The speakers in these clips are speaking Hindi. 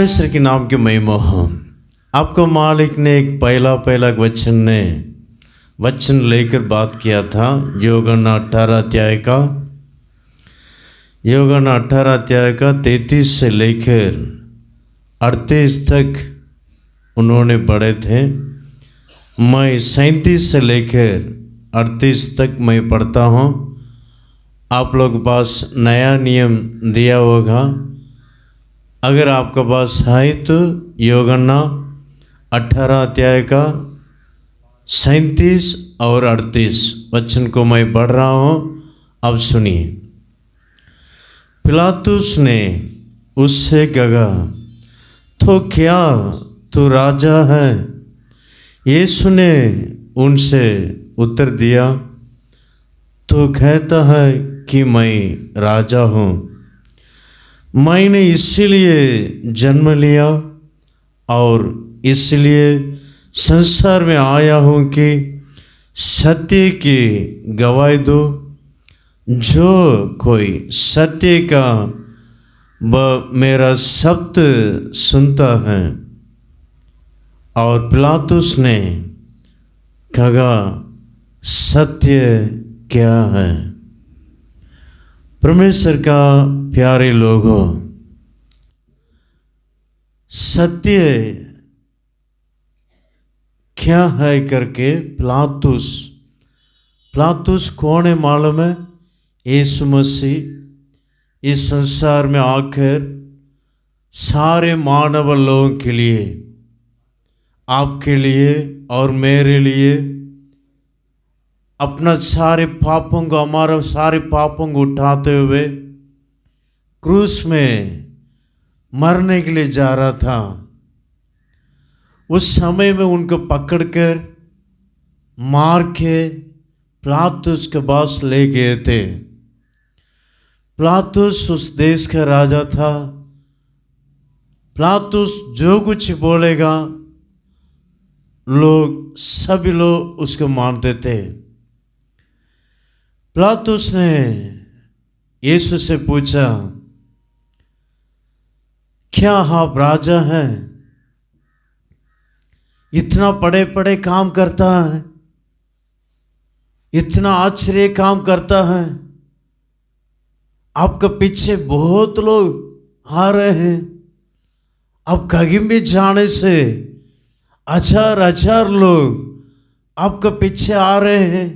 परमेश्वर के नाम की महिमा हो। आपको मालिक ने एक पहला वचन लेकर बात किया था। యోగన 18 अध्याय का 33 से लेकर 38 तक उन्होंने पढ़े थे। मैं 37 से लेकर 38 तक मैं पढ़ता हूँ। आप लोग के पास नया नियम दिया होगा, अगर आपके पास है तो యోగన 18 अध्याय का 37 और 38 वचन को मैं पढ़ रहा हूँ। अब सुनिए। पिलातुस ने उससे कहा, तो क्या तू राजा है? यीशु ने उनसे उत्तर दिया, तो कहता है कि मैं राजा हूँ। मैंने इसीलिए जन्म लिया और इसलिए संसार में आया हूँ कि सत्य की गवाही दो। जो कोई सत्य का वह मेरा शब्द सुनता है। और पिलातुस ने कहा, सत्य क्या है? परमेश्वर का प्यारे लोगों, सत्य क्या है करके पिलातुस कौन है मालूम है? यीशु मसीह इस संसार में आकर सारे मानव लोगों के लिए, आपके लिए और मेरे लिए अपना सारे पापों को, हमारा सारे पापों को उठाते हुए क्रूस में मरने के लिए जा रहा था। उस समय में उनको पकड़कर मार के पिलातुस के पास ले गए थे। पिलातुस उस देश का राजा था। पिलातुस जो कुछ बोलेगा सभी लोग उसको मानते थे। पिलातुस ने यीशु से पूछा, क्या आप राजा हैं? इतना बड़े बड़े काम करता है, इतना आश्चर्य काम करता है, आपके पीछे बहुत लोग आ रहे हैं। अब कहीं भी जाने से हजार लोग आपके पीछे आ रहे हैं।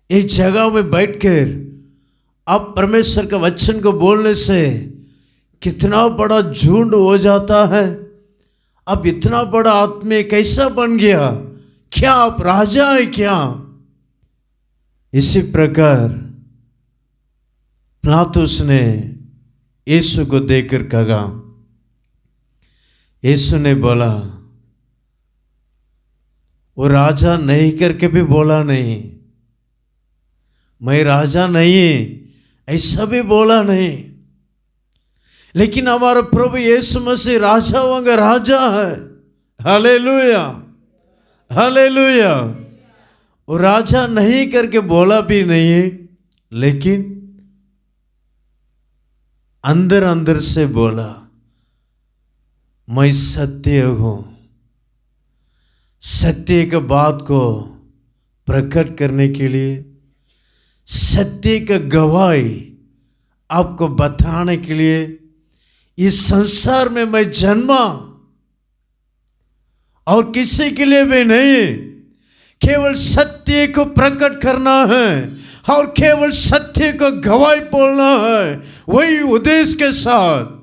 एक जगह में बैठकर आप परमेश्वर के वचन को बोलने से कितना बड़ा झुंड हो जाता है। अब इतना बड़ा आदमी कैसा बन गया? क्या आप राजा है क्या? इसी प्रकार पिलातुस ने यीशु को देखकर कहा। यीशु ने बोला, वो राजा नहीं करके भी बोला नहीं, मैं राजा नहीं, ऐसा भी बोला नहीं। लेकिन हमारा प्रभु यीशु मसीह राजाओं का राजा है। Hallelujah, hallelujah. वो राजा नहीं करके बोला भी नहीं है, लेकिन अंदर अंदर से बोला, मैं सत्य हूं। सत्य के बात को प्रकट करने के लिए, सत्य का गवाही आपको बताने के लिए इस संसार में मैं जन्मा, और किसी के लिए भी नहीं, केवल सत्य को प्रकट करना है और केवल सत्य को गवाही बोलना है। वही उद्देश्य के साथ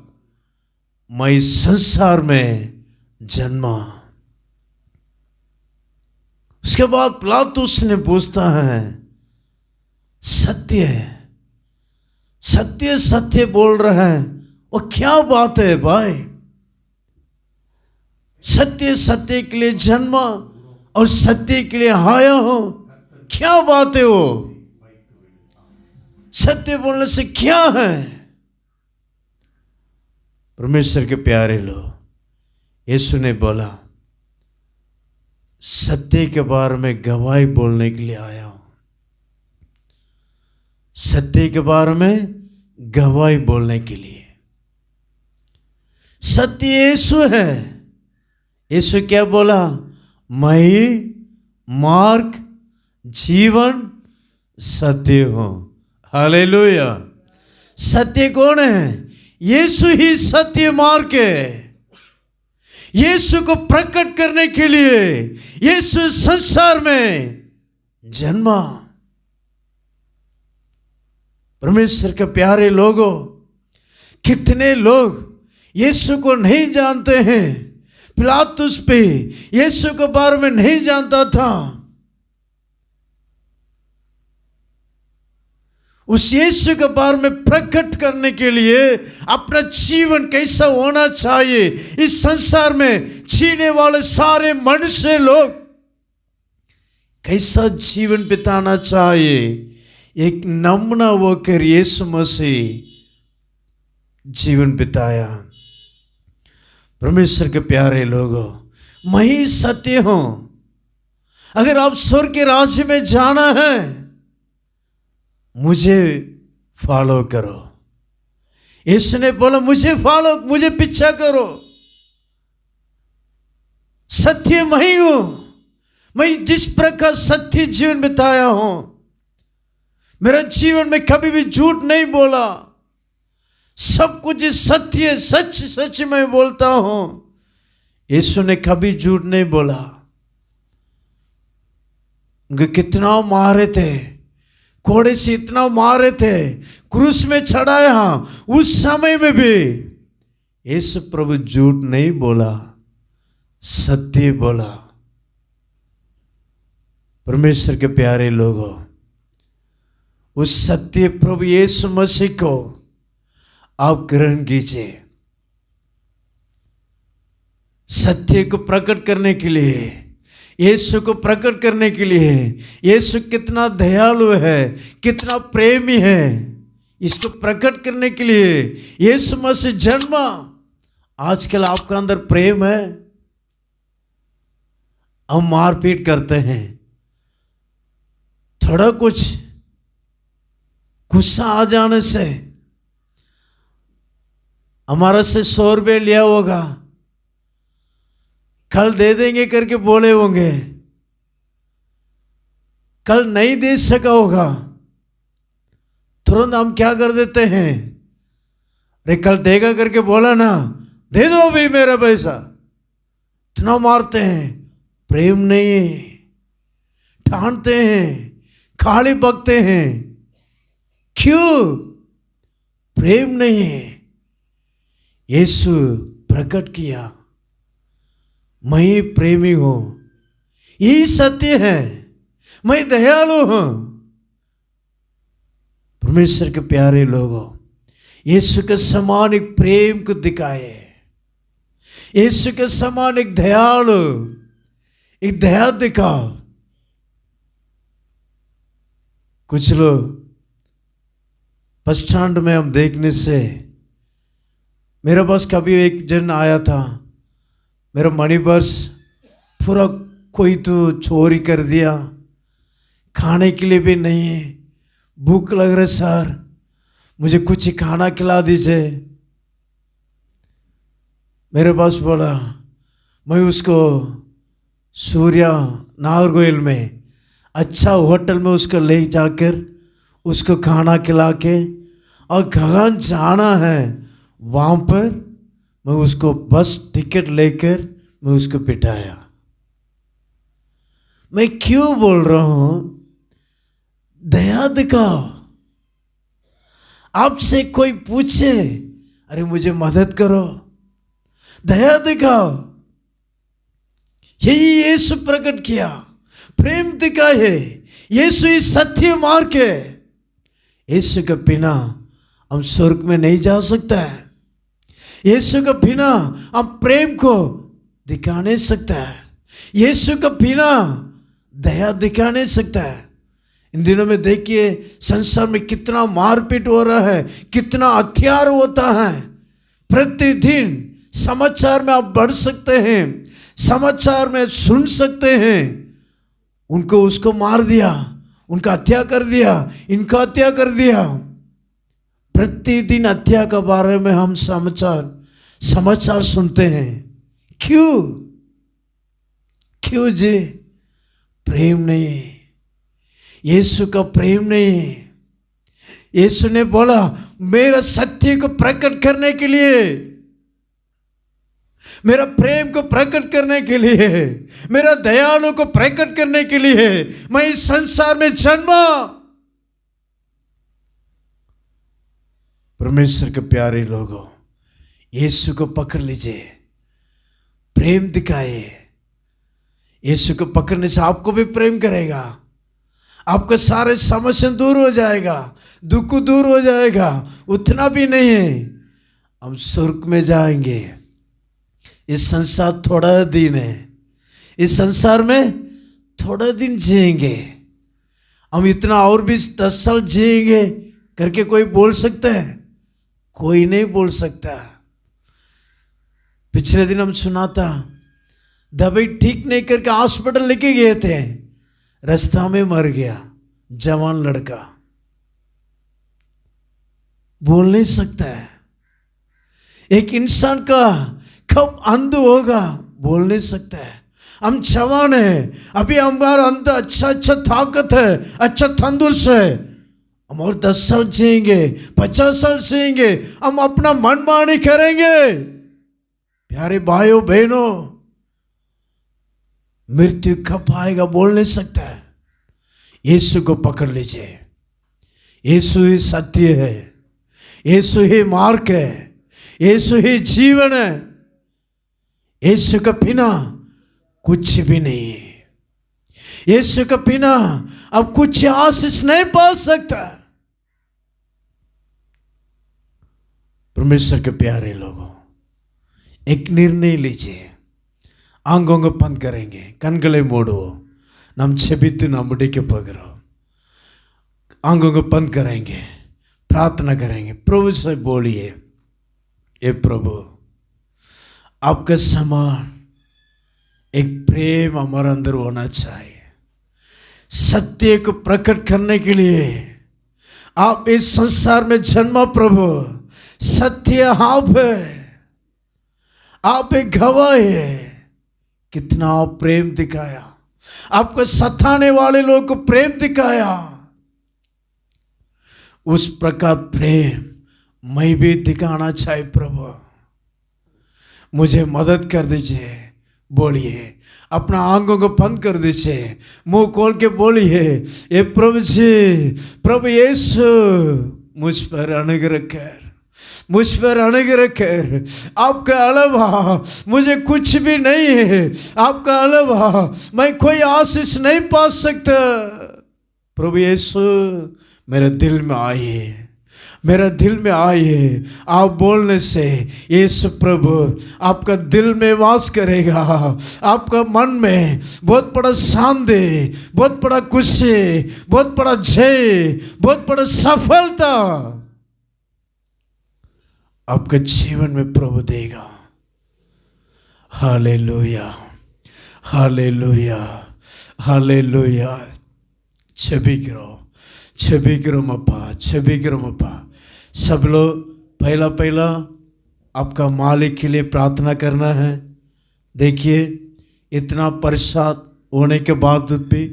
मैं इस संसार में जन्मा। उसके बाद पिलातुस ने पूछता है, सत्य सत्य सत्य बोल रहा है, वो क्या बात है भाई? सत्य सत्य के लिए जन्मा और सत्य के लिए आया हो, क्या बात है? वो सत्य बोलने से क्या है? परमेश्वर के प्यारे लोग, यीशु ने बोला, सत्य के बारे में गवाही बोलने के लिए आया हूं। सत्य के बारे में गवाही बोलने के लिए। सत्य यीशु है। यीशु क्या बोला? मैं ही मार्ग, जीवन, सत्य हूं। हालेलुया। सत्य कौन है? यीशु ही सत्य मार्ग है। यीशु को प्रकट करने के लिए यीशु संसार में जन्मा। परमेश्वर के प्यारे लोगों, कितने लोग यीशु को नहीं जानते हैं। पिलातुस पे यीशु के बारे में नहीं जानता था। उस यीशु के बारे में प्रकट करने के लिए अपना जीवन कैसा होना चाहिए, इस संसार में जीने वाले सारे मनुष्य लोग कैसा जीवन बिताना चाहिए, एक नमूना होकर यीशु मसीह जीवन बिताया। परमेश्वर के प्यारे लोगों, मैं ही सत्य हूं। अगर आप स्वर्ग के राज्य में जाना है, मुझे फॉलो करो। यीशु ने बोला मुझे फॉलो, मुझे पीछा करो। सत्य मैं ही हूं। मैं जिस प्रकार सत्य जीवन बिताया हूं, मेरा जीवन में कभी भी झूठ नहीं बोला। सब कुछ सत्य, सच सच मैं बोलता हूं। यीशु ने कभी झूठ नहीं बोला। उनके कितना मारे थे, कोड़े से इतना मारे थे, क्रूस में चढ़ाया, उस समय में भी यीशु प्रभु झूठ नहीं बोला, सत्य बोला। परमेश्वर के प्यारे लोगों, उस सत्य प्रभु यीशु मसीह को आप ग्रहण कीजिए। सत्य को प्रकट करने के लिए, यीशु को प्रकट करने के लिए, यीशु कितना दयालु है, कितना प्रेमी है, इसको प्रकट करने के लिए यीशु मसीह जन्मा। आजकल आपका अंदर प्रेम है? हम मारपीट करते हैं, थोड़ा कुछ गुस्सा आ जाने से हमारा से 100 रुपये लिया होगा, कल दे देंगे करके बोले होंगे, कल नहीं दे सका होगा, तुरंत हम क्या कर देते हैं? अरे कल देगा करके बोला ना, दे दो भाई मेरा पैसा। इतना मारते हैं, प्रेम नहीं है, डांटते हैं, खाली बकते हैं। क्यों? प्रेम नहीं है। यीशु प्रकट किया, मैं ही प्रेमी हूं, यही सत्य है, मैं दयालु हूं। परमेश्वर के प्यारे लोगों, यीशु के समान एक प्रेम को दिखाए, यीशु के समान एक दयालु, एक दया दिखाओ। कुछ लोग बस स्टैंड में हम देखने से, मेरे पास कभी एक जन आया था, मेरा मनी पर्स पूरा कोई तो चोरी कर दिया, खाने के लिए भी नहीं है, भूख लग रहा है सर, मुझे कुछ खाना खिला दीजिए। मेरे पास बोला, मैं उसको सूर्या नागरकोइल में अच्छा होटल में उसको ले जाकर उसको खाना खिला के, और कहाँ जाना है वहाँ पर मैं उसको बस टिकट लेकर मैं उसको बिठाया। मैं क्यों बोल रहा हूं? दया दिखाओ। आपसे कोई पूछे, अरे मुझे मदद करो, दया दिखाओ। यही यीशु प्रकट किया, प्रेम दिखाए। यीशु ही सत्य मार्ग है। यीशु के बिना हम स्वर्ग में नहीं जा सकता है। यीशु के बिना हम प्रेम को दिखा नहीं सकता है। यीशु के बिना दया दिखा नहीं सकता है। इन दिनों में देखिए संसार में कितना मारपीट हो रहा है, कितना हत्यार होता है। प्रतिदिन समाचार में आप पढ़ सकते हैं, समाचार में सुन सकते हैं, उनको उसको मार दिया, उनका हत्या कर दिया, इनका हत्या कर दिया। प्रतिदिन हत्या के बारे में हम समाचार समाचार सुनते हैं। क्यों जी? प्रेम नहीं, यीशु का प्रेम नहीं। यीशु ने बोला मेरा सत्य को प्रकट करने के लिए, मेरा प्रेम को प्रकट करने के लिए, मेरा दयालु को प्रकट करने के लिए मैं इस संसार में जन्मा। परमेश्वर के प्यारे लोगों, यीशु को पकड़ लीजिए, प्रेम दिखाए। यीशु को पकड़ने से आपको भी प्रेम करेगा, आपका सारे समस्या दूर हो जाएगा, दुख दूर हो जाएगा। उतना भी नहीं है, हम स्वर्ग में जाएंगे। इस संसार थोड़ा दिन है, इस संसार में थोड़ा दिन जिएंगे। हम इतना और भी 10 साल जिएंगे करके कोई बोल सकता है? कोई नहीं बोल सकता। पिछले दिन हम सुना था, दवाई ठीक नहीं करके हॉस्पिटल लेके गए थे, रास्ता में मर गया जवान लड़का। बोल नहीं सकता है। एक इंसान का कब अंध होगा बोल नहीं सकता है। हम जवान है, अभी हमारा अंदर अच्छा ताकत है, अच्छा तंदुरुस्त है। हम और 10 साल जिएंगे, 50 साल जिएंगे, हम अपना मनमानी करेंगे। प्यारे भाइयों बहनों, मृत्यु कब आएगा बोल नहीं सकता है। यीशु को पकड़ लीजिए, यीशु ही सत्य है, यीशु ही मार्ग है, यीशु ही जीवन है। यीशु के बिना कुछ भी नहीं है। यीशु के बिना अब कुछ आशीष नहीं पा सकता। परमेश्वर के प्यारे लोगों, एक निर्णय लीजिए। आंखों को बंद करेंगे, कண்களை மூடுவோம், நாம் செபித்து நாம் முடிக்க போகிறோம்। आंखों को बंद करेंगे, प्रार्थना करेंगे। प्रभु से बोलिए, ये प्रभु आपका समान एक प्रेम हमारे अंदर होना चाहिए। सत्य को प्रकट करने के लिए आप इस संसार में जन्मा प्रभु। सत्य आप है, आप एक गवाह है। कितना प्रेम दिखाया, आपको सताने वाले लोगों को प्रेम दिखाया। उस प्रकार प्रेम मैं भी दिखाना चाहिए प्रभु। मुझे मदद कर दीजिए। बोलिए, अपना आंखों को बंद कर दीजिए, मुंह खोल के बोलिए, ये प्रभु जी, प्रभु यीशु मुझ पर अनुग्रह कर, मुझ पर अनुग्रह कर। आपका अलावा मुझे कुछ भी नहीं है, आपका अलावा मैं कोई आशीष नहीं पा सकता। प्रभु यीशु मेरे दिल में आइए, मेरा दिल में आइए। आप बोलने से यीशु प्रभु आपका दिल में वास करेगा। आपका मन में बहुत बड़ा शांति, बहुत बड़ा खुशी, बहुत बड़ा जय, बहुत बड़ा सफलता आपके जीवन में प्रभु देगा। Hallelujah, hallelujah, hallelujah. छबिक्रम अप्पा। सब लोग पहला आपका मालिक के लिए प्रार्थना करना है। देखिए, इतना परेशान होने के बावजूद भी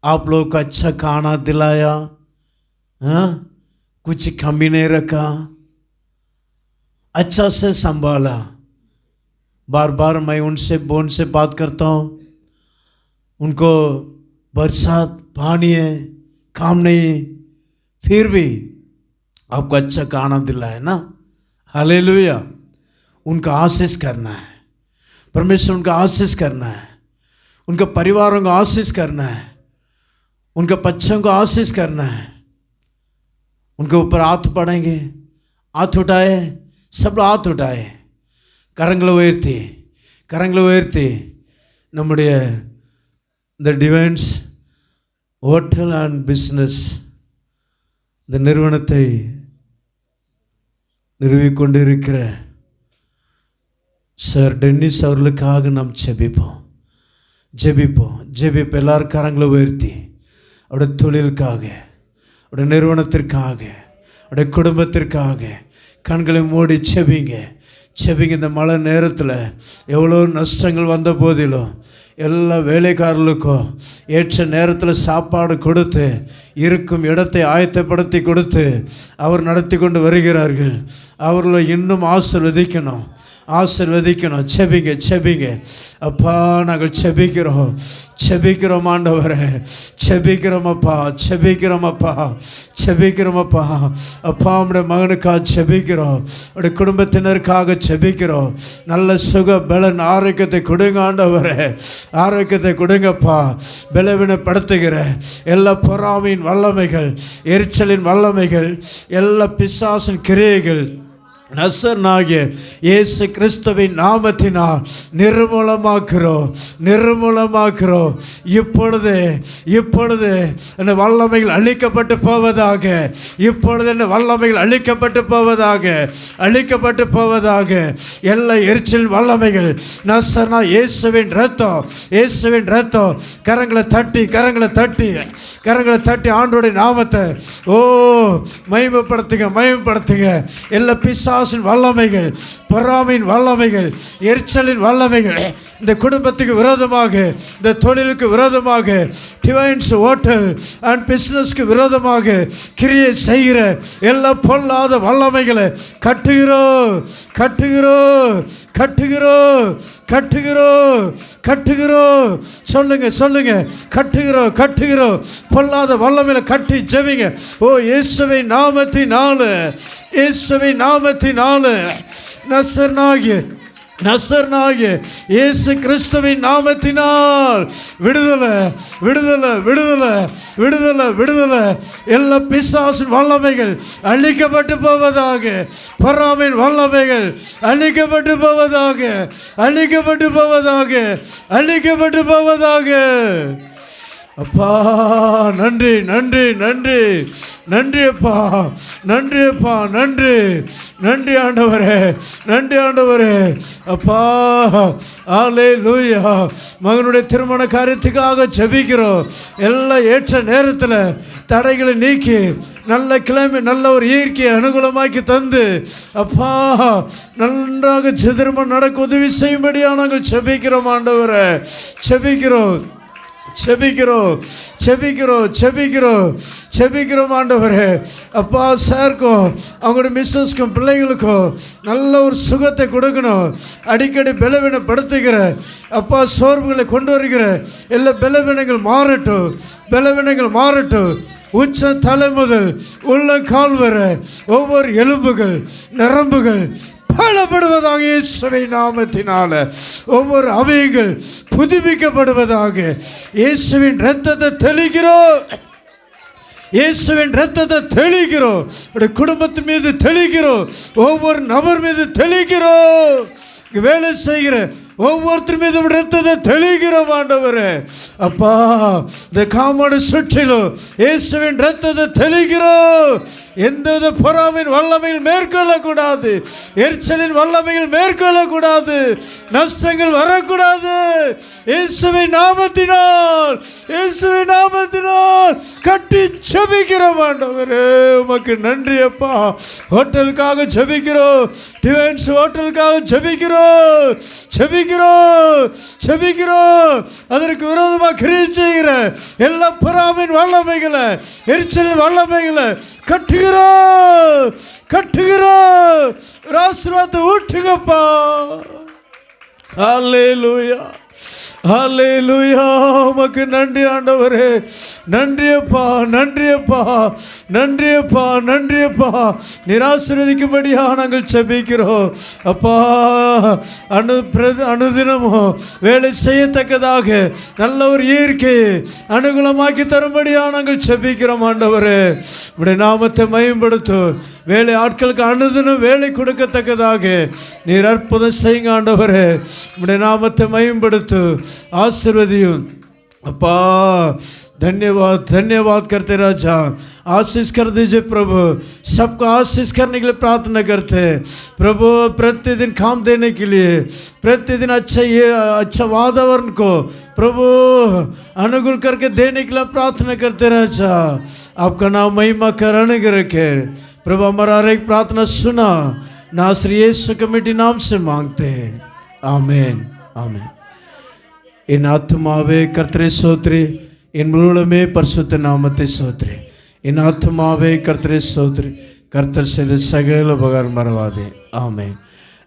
आप लोग को अच्छा खाना दिलाया, हाँ, कुछ कमी नहीं रखा, अच्छा से संभाला। बार बार मैं उनसे बात करता हूँ, उनको बरसात पानी है, काम नहीं, फिर भी आपको अच्छा खाना दिलाया ना। हालेलुया। उनका आशीष करना है, परमेश्वर उनका आशीष करना है, उनके परिवारों को आशीष करना है, उनके बच्चों को आशीष करना है। उनके ऊपर हाथ पड़ेंगे, हाथ उठाए, सब लोग हाथ उठाए, கரங்களை உயர்த்தி நம்முடைய இந்த டிவைன்ஸ் ஹோட்டல் அண்ட் பிஸ்னஸ் இந்த நிறுவனத்தை நிறுவிக்கொண்டிருக்கிற சார் டென்னிஸ் அவர்களுக்காக நாம் ஜெபிப்போம். எல்லாரும் கரங்களை உயர்த்தி அவருடைய தொழிலுக்காக, அவருடைய நிறுவனத்திற்காக, அவருடைய குடும்பத்திற்காக கண்களை மூடி செபிங்க, செபிங்க. இந்த மழை நேரத்தில் எவ்வளோ நஷ்டங்கள் வந்த போதிலும் எல்லா வேலைக்காரர்களுக்கும் ஏற்ற நேரத்தில் சாப்பாடு கொடுத்து இருக்கும் இடத்தை ஆயத்தப்படுத்தி கொடுத்து அவர் நடத்தி கொண்டு வருகிறார்கள். அவர்களை இன்னும் ஆசீர்வதிக்கணும், ஆசீர்வதிக்கணும். செபிங்க, செபிங்க. அப்பா, நாங்கள் செபிக்கிறோம், செபிக்கிறோம் ஆண்டவரே, செபிக்கிறோம் அப்பா, செபிக்கிறோம் அப்பா, செபிக்கிறோம் அப்பா. அப்பா, உம்முடைய மகனுக்காக செபிக்கிறோம், உடைய குடும்பத்தினருக்காக செபிக்கிறோம். நல்ல சுக பலன் ஆரோக்கியத்தை கொடுங்க ஆண்டவரே, ஆரோக்கியத்தை கொடுங்கப்பா. பலவீனப்படுத்துகிற எல்லா பொறாமையின் வல்லமைகள், எரிச்சலின் வல்லமைகள், எல்லா பிசாசின் கிரியைகள் நசரனாகிய இயேசு கிறிஸ்துவின் நாமத்தினால் நிர்மூலமாக்குறோம், நிர்மூலமாக்குறோம். இப்பொழுது இப்பொழுது இந்த வல்லமைகள் அழிக்கப்பட்டு போவதாக, இப்பொழுது இந்த வல்லமைகள் அழிக்கப்பட்டு போவதாக, அழிக்கப்பட்டு போவதாக. எல்லா எரிச்சல் வல்லமைகள் நசரனா இயேசுவின் ரத்தம், இயேசுவின் ரத்தம். கரங்களை தட்டி, கரங்களை தட்டி, கரங்களை தட்டி ஆண்டவருடைய நாமத்தை மகிமைப்படுத்துங்க, மகிமைப்படுத்துங்க. எல்லா பிசாசின் வல்லமைகள், பொறாமையின் வல்லமைகள், எரிச்சலின் வல்லமைகள் இந்த குடும்பத்துக்கு விரோதமாக, இந்த தொழிலுக்கு விரோதமாக, டிவைன்ஸ் ஹோட்டல் அண்ட் பிஸ்னஸ்க்கு விரோதமாக கிரியை செய்கிற எல்லா பொல்லாத வல்லமைகளை கட்டுகிறோம், கட்டுகிறோம், கட்டுகிறோம், கட்டுகிறோம், கட்டுகிறோம். சொல்லுங்க, சொல்லுங்க. கட்டுகிறோம், கட்டுகிறோம். பொல்லாத வல்லமையில கட்டி ஜெபிங்க. இயேசுவின் நாமத்தினால, இயேசுவின் நாமத்தினால, நசரனாகிய நசரனாகிய இயேசு கிறிஸ்துவின் நாமத்தினால் விடுதலை, விடுதலை, விடுதலை, விடுதலை, விடுதலை. எல்லா பிசாசின் வல்லமைகள் அழிக்கப்பட்டு போவதாக, பொறாமையின் வல்லமைகள் அழிக்கப்பட்டு போவதாக, அழிக்கப்பட்டு போவதாக, அழிக்கப்பட்டு போவதாக. அப்பா, நன்றி, நன்றி, நன்றி, நன்றி அப்பா, நன்றி அப்பா, நன்றி, நன்றி ஆண்டவரே, நன்றி ஆண்டவரே. அப்பா, அல்லேலூயா. மகனுடைய திருமண காரியத்துக்காக ஜெபிக்கிறோம். எல்லாம் ஏற்ற நேரத்தில் தடைகளை நீக்கி நல்ல கிழமை, நல்ல ஒரு இயற்கையை அனுகூலமாக்கி தந்து அப்பா நன்றாக திருமணம் நடக்க உதவி செய்யும்படியாக நாங்கள் ஜெபிக்கிறோம் ஆண்டவரே, ஜெபிக்கிறோம், செபிக்கிறோம், செபிக்கிறோம், செபிக்கிறோம், செபிக்கிறோம் ஆண்டவரே. அப்பா, சாருக்கும் அவங்களுடைய மிஸ்ஸஸ்க்கும் பிள்ளைங்களுக்கும் நல்ல ஒரு சுகத்தை கொடுக்கணும். அடிக்கடி பலவீனப்படுத்துகிற அப்பா சோர்வுகளை கொண்டு வருகிற எல்லா பலவீனங்கள் மாறட்டும், பலவீனங்கள் மாறட்டும். உச்ச தலை முதல் உள்ள கால் வர ஒவ்வொரு எலும்புகள், நரம்புகள் பலப்படுவதாக, இயேசுவின் நாமத்தினால ஒவ்வொரு அவயங்கள் புதுப்பிக்கப்படுவதாக. இயேசுவின் இரத்தத்தை தெளிக்கிறோம், இயேசுவின் இரத்தத்தை தெளிக்கிறோம். குடும்பத்தின் மீது தெளிக்கிறோம், ஒவ்வொரு நபர் மீது தெளிக்கிறோம். வேலை செய்கிற ஒவ்வொருத்தர் மீதும் இரத்தத்தை தெளிக்கிறோம் ஆண்டவரே. அப்பா, இந்த காமாடு சுற்றிலும் இயேசுவின் இரத்தத்தை தெளிக்கிறோம். எந்த பொறாமையின் வல்லமையில் மேற்கொள்ளக்கூடாது, எரிச்சலின் வல்லமையில் மேற்கொள்ளக்கூடாது, நஷ்டங்கள் வரக்கூடாது. இயேசுவின் நாமத்தினால், இயேசுவின் நாமத்தினால் கட்டி ஜெபிக்கிறோம் ஆண்டவரே. உமக்கு நன்றி அப்பா. ஹோட்டலுக்காக ஜெபிக்கிறோம், டிவைன்ஸ் ஹோட்டலுக்காக ஜெபிக்கிறோம், ஜெபிக்கிறோம், செபிக்கிறோம். அதற்கு விரோதமாக கிரியை செய்கிற எல்லா பொறாமையின் வல்லமைகளை, எரிச்சலின் வல்லமைகளை கட்டுகிறோம், கட்டுகிறோம். ஆசீர்வாதத்தை ஊற்றுங்கப்பா. அல்லேலூயா, அல்லேலூயா. உமக்கு நன்றி ஆண்டவரே, நன்றியப்பா, நன்றியப்பா, நன்றியப்பா, நன்றியப்பா. நிராசீர்வதிக்கும்படியாக நாங்கள் செபிக்கிறோம் அப்பா. அனுதினமும் வேலை செய்யத்தக்கதாக நல்ல ஒரு இயற்கையை அனுகூலமாக்கி தரும்படியாக நாங்கள் செபிக்கிறோம் ஆண்டவரே. உடைய நாமத்தை மகிமைப்படுத்தும். வேலை ஆட்களுக்கு அனுதினம் வேலை கொடுக்கத்தக்கதாக நீர் அற்புதம் செய்யுங்க ஆண்டவரே. உடைய நாமத்தை மகிமைப்படுத்து, ஆசீர்வதியும் अपा धन्यवाद धन्यवाद करते राजा, आशीष कर दीजिए प्रभु, सबको आशीष करने के लिए प्रार्थना करते हैं प्रभु। प्रतिदिन काम देने के लिए, प्रतिदिन अच्छा वातावरण को प्रभु अनुकूल करके देने के लिए प्रार्थना करते राजा। आपका नाम महिमा कर अनुग्रह रखे प्रभु हमारा हर एक प्रार्थना सुना, नासरी यीशु के मीठे नाम से मांगते हैं, आमीन आमीन। என் ஆத்துமாவே கர்த்தரை ஸ்தோத்திரி, என் முழுமே பரிசுத்த நாமத்தை ஸ்தோத்திரி. என் ஆத்துமாவே கர்த்தரை ஸ்தோத்திரி, கர்த்தர் செய்த சகல உபகாரம் மறவாதே, ஆமென்.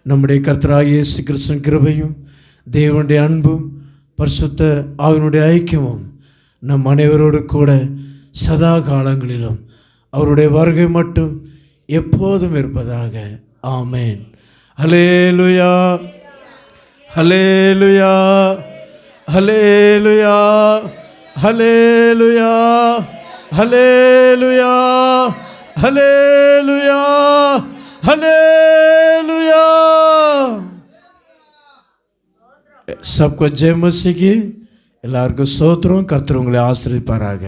நம்முடைய கர்த்தராகிய இயேசு கிறிஸ்துவின் கிருபையும் தேவனுடைய அன்பும் பரிசுத்த ஆவியினுடைய ஐக்கியமும் நம் அனைவரோடு கூட சதா காலங்களிலும் அவருடைய வருகை மட்டும் எப்போதும் இருப்பதாக, ஆமென். ஹல்லேலூயா ஹல்லேலூயா ஹல்லேலூயா ஹல்லேலூயா ஹல்லேலூயா ஹல்லேலூயா ஹல்லேலூயா. सबको जय मसीह की. எல்லாருக்கும் ஸ்தோத்திரம். கர்த்தர் உங்களை ஆசீர்வதிப்பாராக.